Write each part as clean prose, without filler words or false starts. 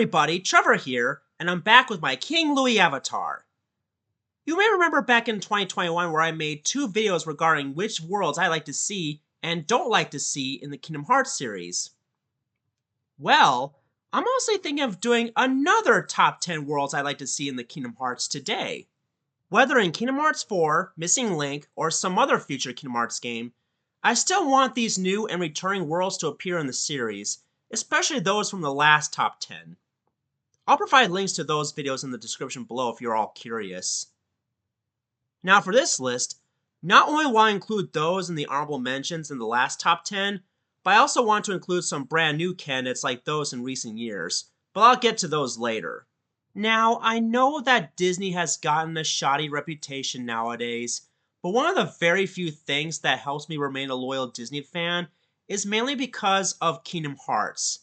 everybody, Trevor here, and I'm back with my King Louie avatar. You may remember back in 2021 where I made 2 videos regarding which worlds I like to see and don't like to see in the Kingdom Hearts series. Well, I'm also thinking of doing another top 10 worlds I like to see in the Kingdom Hearts today. Whether in Kingdom Hearts 4, Missing Link, or some other future Kingdom Hearts game, I still want these new and returning worlds to appear in the series, especially those from the last top 10. I'll provide links to those videos in the description below if you're all curious. Now for this list, not only will I include those in the honorable mentions in the last top 10, but I also want to include some brand new candidates like those in recent years, but I'll get to those later. Now, I know that Disney has gotten a shoddy reputation nowadays, but one of the very few things that helps me remain a loyal Disney fan is mainly because of Kingdom Hearts.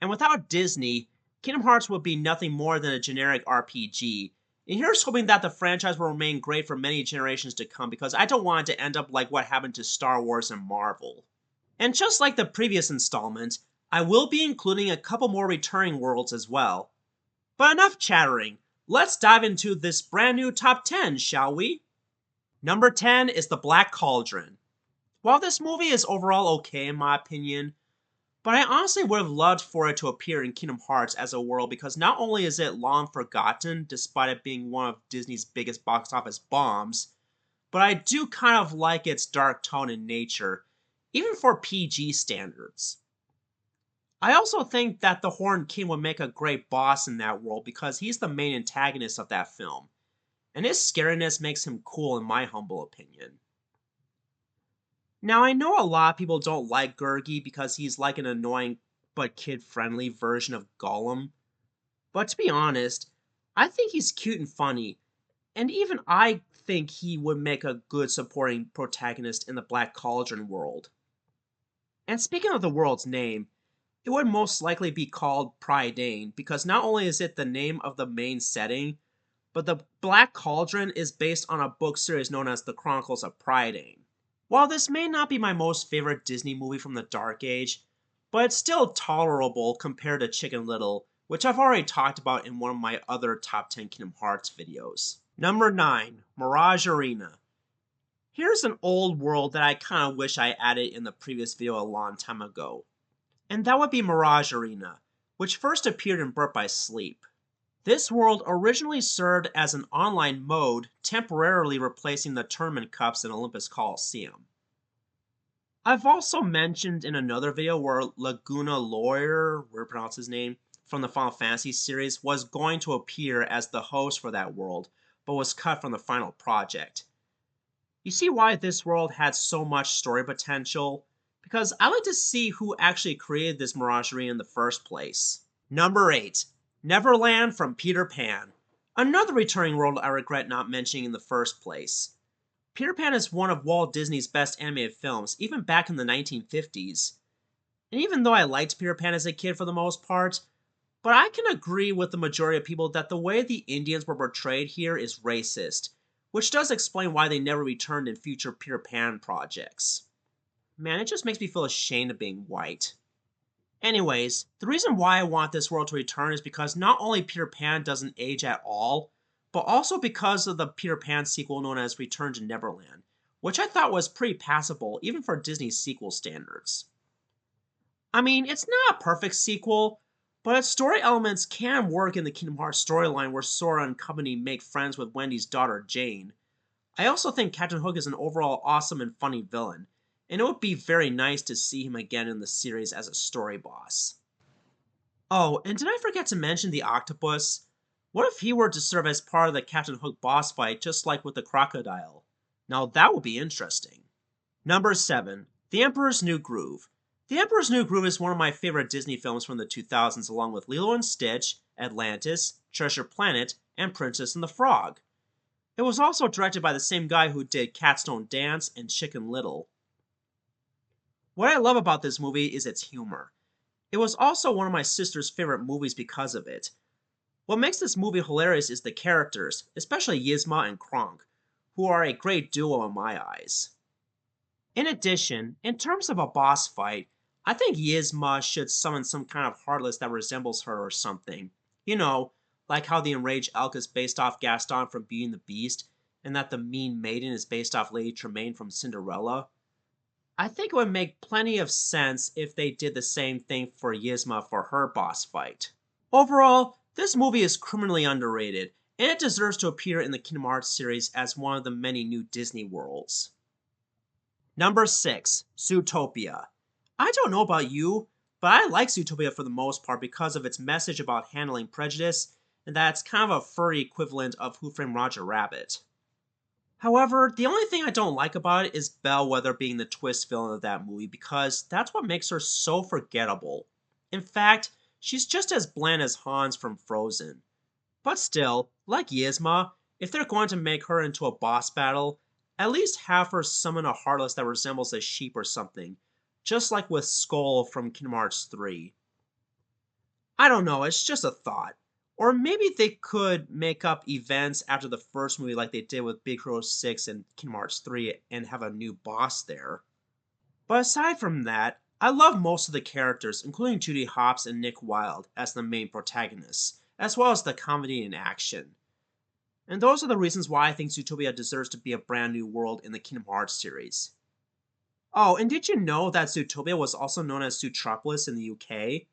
And without Disney, Kingdom Hearts would be nothing more than a generic RPG. And here's hoping that the franchise will remain great for many generations to come because I don't want it to end up like what happened to Star Wars and Marvel. And just like the previous installment, I will be including a couple more returning worlds as well. But enough chattering, let's dive into this brand new top 10, shall we? Number 10 is the Black Cauldron. While this movie is overall okay in my opinion, but I honestly would have loved for it to appear in Kingdom Hearts as a world because not only is it long forgotten despite it being one of Disney's biggest box office bombs, but I do kind of like its dark tone and nature, even for PG standards. I also think that the Horned King would make a great boss in that world because he's the main antagonist of that film, and his scariness makes him cool in my humble opinion. Now, I know a lot of people don't like Gurgi because he's like an annoying but kid-friendly version of Gollum. But to be honest, I think he's cute and funny, and even I think he would make a good supporting protagonist in the Black Cauldron world. And speaking of the world's name, it would most likely be called Prydain because not only is it the name of the main setting, but the Black Cauldron is based on a book series known as The Chronicles of Prydain. While this may not be my most favorite Disney movie from the Dark Age, but it's still tolerable compared to Chicken Little, which I've already talked about in one of my other top 10 Kingdom Hearts videos. Number 9, Mirage Arena. Here's an old world that I kinda wish I added in the previous video a long time ago. And that would be Mirage Arena, which first appeared in Birth by Sleep. This world originally served as an online mode, temporarily replacing the tournament cups in Olympus Coliseum. I've also mentioned in another video where Laguna Lawyer, where to pronounce his name, from the Final Fantasy series was going to appear as the host for that world, but was cut from the final project. You see why this world had so much story potential? Because I like to see who actually created this Mirage Arena in the first place. Number 8. Neverland from Peter Pan. Another returning world I regret not mentioning in the first place. Peter Pan is one of Walt Disney's best animated films, even back in the 1950s. And even though I liked Peter Pan as a kid for the most part, but I can agree with the majority of people that the way the Indians were portrayed here is racist, which does explain why they never returned in future Peter Pan projects. Man, it just makes me feel ashamed of being white. Anyways, the reason why I want this world to return is because not only Peter Pan doesn't age at all, but also because of the Peter Pan sequel known as Return to Neverland, which I thought was pretty passable even for Disney's sequel standards. I mean, it's not a perfect sequel, but its story elements can work in the Kingdom Hearts storyline where Sora and company make friends with Wendy's daughter Jane. I also think Captain Hook is an overall awesome and funny villain, and it would be very nice to see him again in the series as a story boss. Oh, and did I forget to mention the octopus? What if he were to serve as part of the Captain Hook boss fight just like with the crocodile? Now that would be interesting. Number 7. The Emperor's New Groove. The Emperor's New Groove is one of my favorite Disney films from the 2000s along with Lilo and Stitch, Atlantis, Treasure Planet, and Princess and the Frog. It was also directed by the same guy who did Cats Don't Dance and Chicken Little. What I love about this movie is its humor. It was also one of my sister's favorite movies because of it. What makes this movie hilarious is the characters, especially Yzma and Kronk, who are a great duo in my eyes. In addition, in terms of a boss fight, I think Yzma should summon some kind of heartless that resembles her or something. You know, like how the enraged elk is based off Gaston from Beauty and the Beast, and that the mean maiden is based off Lady Tremaine from Cinderella. I think it would make plenty of sense if they did the same thing for Yzma for her boss fight. Overall, this movie is criminally underrated, and it deserves to appear in the Kingdom Hearts series as one of the many new Disney worlds. Number 6, Zootopia. I don't know about you, but I like Zootopia for the most part because of its message about handling prejudice, and that it's kind of a furry equivalent of Who Framed Roger Rabbit. However, the only thing I don't like about it is Bellwether being the twist villain of that movie because that's what makes her so forgettable. In fact, she's just as bland as Hans from Frozen. But still, like Yzma, if they're going to make her into a boss battle, at least have her summon a Heartless that resembles a sheep or something, just like with Skull from Kingdom Hearts 3. I don't know, it's just a thought. Or maybe they could make up events after the first movie like they did with Big Hero 6 and Kingdom Hearts 3 and have a new boss there. But aside from that, I love most of the characters, including Judy Hopps and Nick Wilde as the main protagonists, as well as the comedy and action. And those are the reasons why I think Zootopia deserves to be a brand new world in the Kingdom Hearts series. Oh, and did you know that Zootopia was also known as Zootropolis in the UK?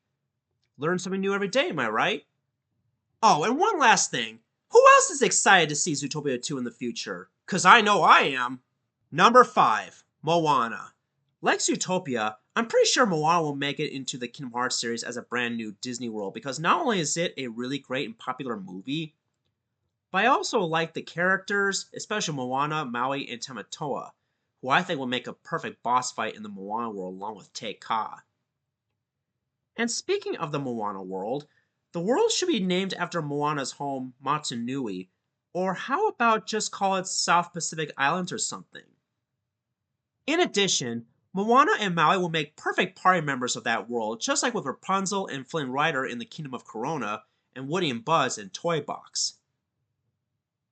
Learn something new every day, am I right? Oh, and one last thing. Who else is excited to see Zootopia 2 in the future? 'Cause I know I am. Number 5, Moana. Like Zootopia, I'm pretty sure Moana will make it into the Kingdom Hearts series as a brand new Disney World because not only is it a really great and popular movie, but I also like the characters, especially Moana, Maui, and Tamatoa, who I think will make a perfect boss fight in the Moana world along with Te Ka. And speaking of the Moana world, the world should be named after Moana's home, Motunui, or how about just call it South Pacific Islands or something? In addition, Moana and Maui will make perfect party members of that world, just like with Rapunzel and Flynn Rider in the Kingdom of Corona, and Woody and Buzz in Toy Box.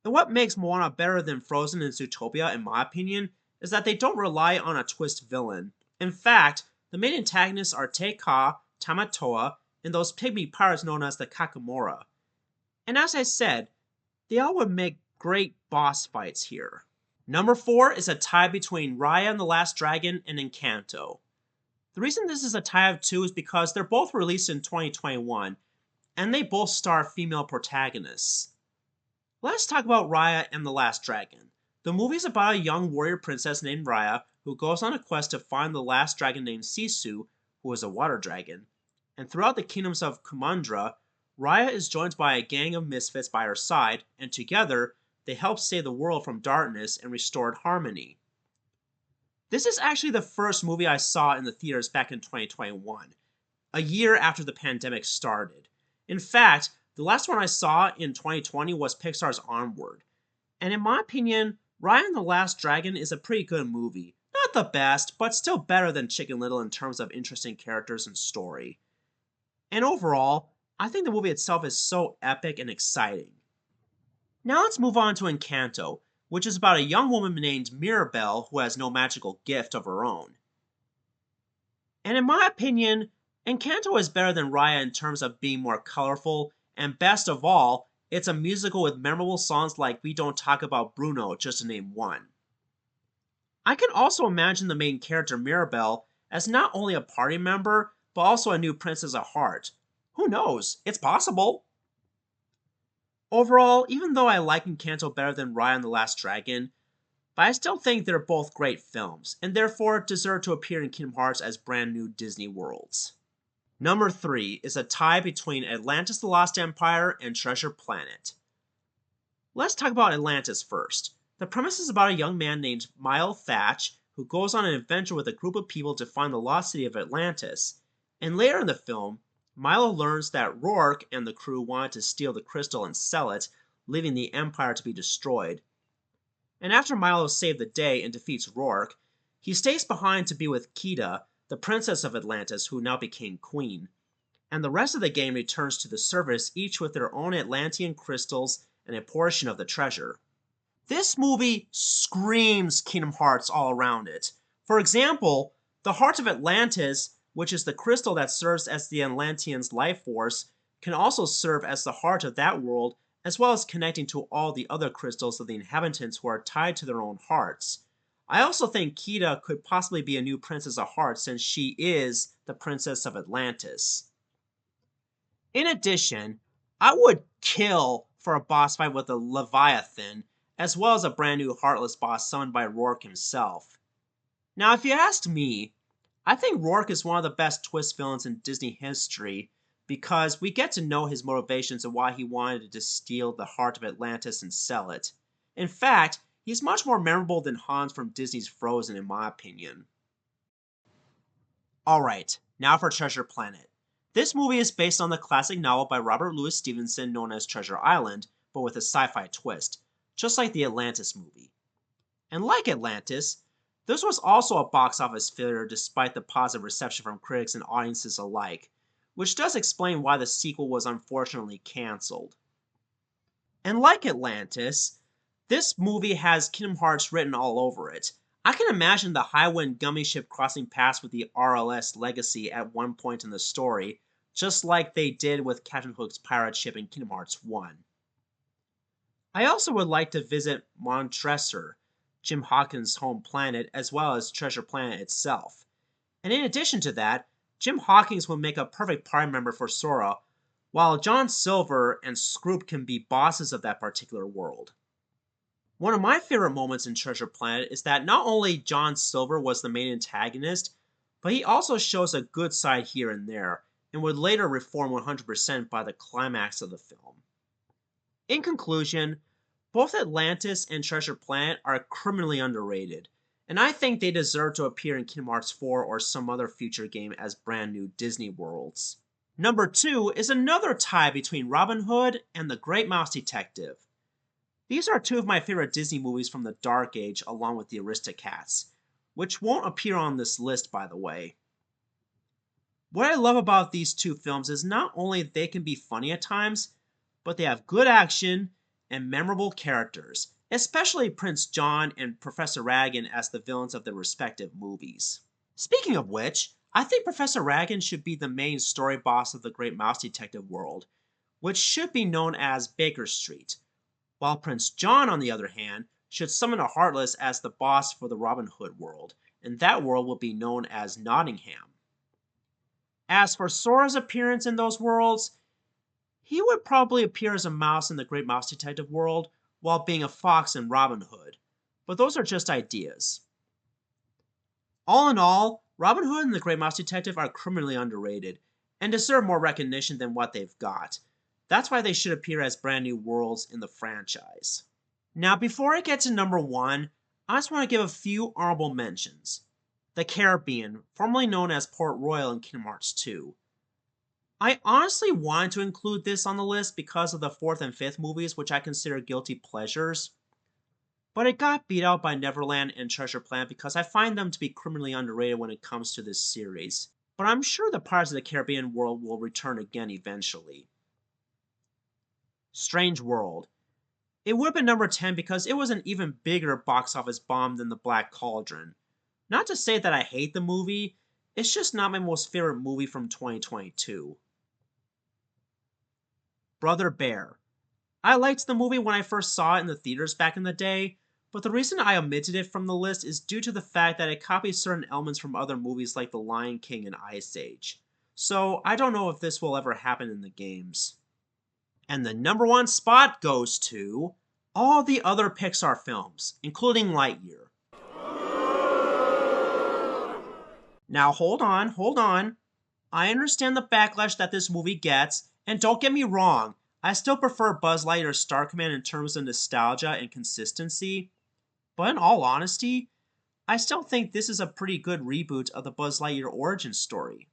And what makes Moana better than Frozen and Zootopia, in my opinion, is that they don't rely on a twist villain. In fact, the main antagonists are Te Ka, Tamatoa, and those pygmy pirates known as the Kakamora. And as I said, they all would make great boss fights here. Number 4 is a tie between Raya and the Last Dragon and Encanto. The reason this is a tie of two is because they're both released in 2021, and they both star female protagonists. Let's talk about Raya and the Last Dragon. The movie is about a young warrior princess named Raya who goes on a quest to find the last dragon named Sisu, who is a water dragon. And throughout the kingdoms of Kumandra, Raya is joined by a gang of misfits by her side, and together, they help save the world from darkness and restore harmony. This is actually the first movie I saw in the theaters back in 2021, a year after the pandemic started. In fact, the last one I saw in 2020 was Pixar's Onward. And in my opinion, Raya and the Last Dragon is a pretty good movie. Not the best, but still better than Chicken Little in terms of interesting characters and story. And overall, I think the movie itself is so epic and exciting. Now let's move on to Encanto, which is about a young woman named Mirabelle who has no magical gift of her own. And in my opinion, Encanto is better than Raya in terms of being more colorful, and best of all, it's a musical with memorable songs like We Don't Talk About Bruno, just to name one. I can also imagine the main character Mirabelle as not only a party member, but also a new princess at heart. Who knows? It's possible. Overall, even though I like Encanto better than Raya and the Last Dragon, but I still think they're both great films, and therefore deserve to appear in Kingdom Hearts as brand new Disney worlds. Number 3 is a tie between Atlantis the Lost Empire and Treasure Planet. Let's talk about Atlantis first. The premise is about a young man named Mile Thatch who goes on an adventure with a group of people to find the lost city of Atlantis. And later in the film, Milo learns that Rourke and the crew wanted to steal the crystal and sell it, leaving the Empire to be destroyed. And after Milo saves the day and defeats Rourke, he stays behind to be with Kida, the princess of Atlantis who now became queen. And the rest of the game returns to the surface, each with their own Atlantean crystals and a portion of the treasure. This movie screams Kingdom Hearts all around it. For example, the heart of Atlantis which is the crystal that serves as the Atlanteans' life force, can also serve as the heart of that world, as well as connecting to all the other crystals of the inhabitants who are tied to their own hearts. I also think Kida could possibly be a new Princess of Hearts since she is the Princess of Atlantis. In addition, I would kill for a boss fight with a Leviathan, as well as a brand new Heartless boss summoned by Rourke himself. Now, if you ask me, I think Rourke is one of the best twist villains in Disney history because we get to know his motivations and why he wanted to steal the heart of Atlantis and sell it. In fact, he's much more memorable than Hans from Disney's Frozen in my opinion. Alright, now for Treasure Planet. This movie is based on the classic novel by Robert Louis Stevenson known as Treasure Island, but with a sci-fi twist, just like the Atlantis movie. And like Atlantis, this was also a box office failure despite the positive reception from critics and audiences alike, which does explain why the sequel was unfortunately cancelled. And like Atlantis, this movie has Kingdom Hearts written all over it. I can imagine the Highwind Gummy ship crossing paths with the RLS Legacy at one point in the story, just like they did with Captain Hook's pirate ship in Kingdom Hearts 1. I also would like to visit Montresor, Jim Hawkins' home planet, as well as Treasure Planet itself. And in addition to that, Jim Hawkins will make a perfect party member for Sora, while John Silver and Scroop can be bosses of that particular world. One of my favorite moments in Treasure Planet is that not only John Silver was the main antagonist, but he also shows a good side here and there, and would later reform 100% by the climax of the film. In conclusion, both Atlantis and Treasure Planet are criminally underrated, and I think they deserve to appear in Kingdom Hearts 4 or some other future game as brand new Disney worlds. Number 2 is another tie between Robin Hood and The Great Mouse Detective. These are two of my favorite Disney movies from the Dark Age along with the Aristocats, which won't appear on this list by the way. What I love about these two films is not only they can be funny at times, but they have good action and memorable characters, especially Prince John and Professor Radigan as the villains of their respective movies. Speaking of which, I think Professor Radigan should be the main story boss of the Great Mouse Detective world, which should be known as Baker Street, while Prince John, on the other hand, should summon a Heartless as the boss for the Robin Hood world, and that world will be known as Nottingham. As for Sora's appearance in those worlds, he would probably appear as a mouse in the Great Mouse Detective world, while being a fox in Robin Hood, but those are just ideas. All in all, Robin Hood and the Great Mouse Detective are criminally underrated, and deserve more recognition than what they've got. That's why they should appear as brand new worlds in the franchise. Now, before I get to number 1, I just want to give a few honorable mentions. The Caribbean, formerly known as Port Royal in Kingdom Hearts 2. I honestly wanted to include this on the list because of the 4th and 5th movies, which I consider guilty pleasures. But it got beat out by Neverland and Treasure Planet because I find them to be criminally underrated when it comes to this series. But I'm sure the Pirates of the Caribbean world will return again eventually. Strange World. It would have been number 10 because it was an even bigger box office bomb than the Black Cauldron. Not to say that I hate the movie, it's just not my most favorite movie from 2022. Brother Bear. I liked the movie when I first saw it in the theaters back in the day, but the reason I omitted it from the list is due to the fact that it copies certain elements from other movies like The Lion King and Ice Age. So I don't know if this will ever happen in the games. And the number 1 spot goes to all the other Pixar films, including Lightyear. Now hold on. I understand the backlash that this movie gets, and don't get me wrong, I still prefer Buzz Lightyear's Star Command in terms of nostalgia and consistency, but in all honesty, I still think this is a pretty good reboot of the Buzz Lightyear origin story.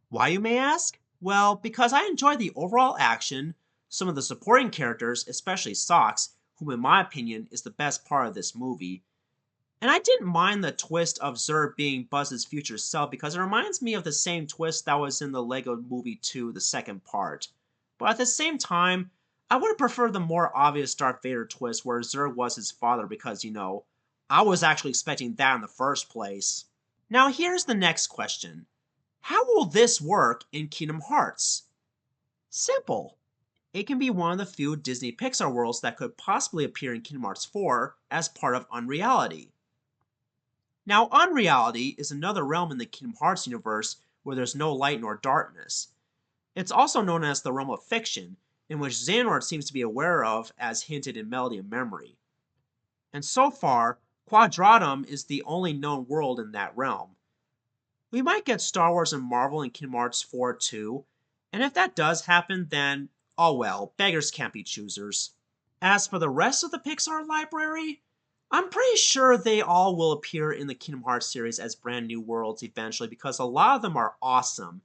Why, you may ask? Well, because I enjoy the overall action, some of the supporting characters, especially Socks, whom in my opinion is the best part of this movie. And I didn't mind the twist of Zurg being Buzz's future self because it reminds me of the same twist that was in the Lego Movie 2, the second part. But at the same time, I would have preferred the more obvious Darth Vader twist where Zurg was his father because, I was actually expecting that in the first place. Now here's the next question. How will this work in Kingdom Hearts? Simple. It can be one of the few Disney Pixar worlds that could possibly appear in Kingdom Hearts 4 as part of Unreality. Now, Unreality is another realm in the Kingdom Hearts universe where there's no light nor darkness. It's also known as the realm of fiction, in which Xehanort seems to be aware of as hinted in Melody of Memory. And so far, Quadratum is the only known world in that realm. We might get Star Wars and Marvel in Kingdom Hearts 4 too, and if that does happen, then oh well, beggars can't be choosers. As for the rest of the Pixar library, I'm pretty sure they all will appear in the Kingdom Hearts series as brand new worlds eventually because a lot of them are awesome.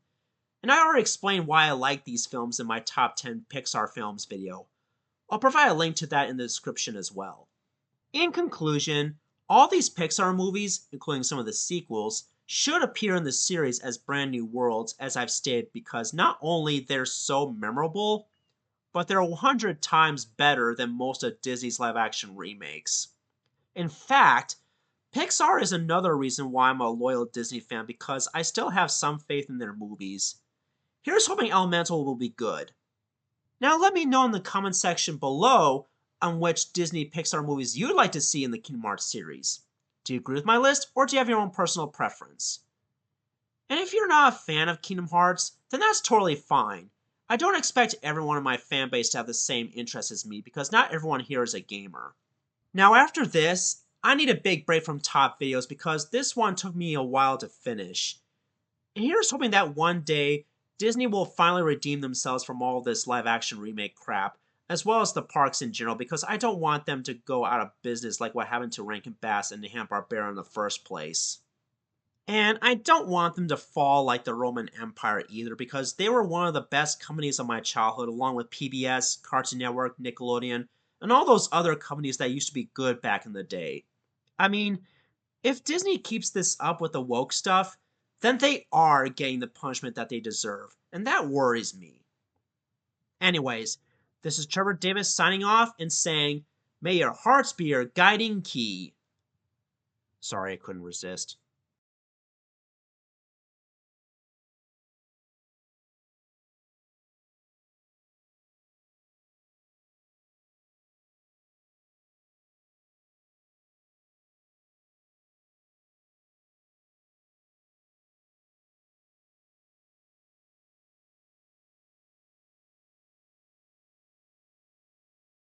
And I already explained why I like these films in my top 10 Pixar films video. I'll provide a link to that in the description as well. In conclusion, all these Pixar movies, including some of the sequels, should appear in the series as brand new worlds, as I've stated, because not only they're so memorable, but they're 100 times better than most of Disney's live action remakes. In fact, Pixar is another reason why I'm a loyal Disney fan because I still have some faith in their movies. Here's hoping Elemental will be good. Now let me know in the comment section below on which Disney Pixar movies you'd like to see in the Kingdom Hearts series. Do you agree with my list, or do you have your own personal preference? And if you're not a fan of Kingdom Hearts, then that's totally fine. I don't expect everyone in my fan base to have the same interest as me because not everyone here is a gamer. Now after this, I need a big break from top videos because this one took me a while to finish. And here's hoping that one day, Disney will finally redeem themselves from all this live action remake crap, as well as the parks in general, because I don't want them to go out of business like what happened to Rankin Bass and the Hanna-Barbera in the first place. And I don't want them to fall like the Roman Empire either, because they were one of the best companies of my childhood, along with PBS, Cartoon Network, Nickelodeon, and all those other companies that used to be good back in the day. I mean, if Disney keeps this up with the woke stuff, then they are getting the punishment that they deserve, and that worries me. Anyways, this is Trevor Davis signing off and saying, may your hearts be your guiding key. Sorry, I couldn't resist.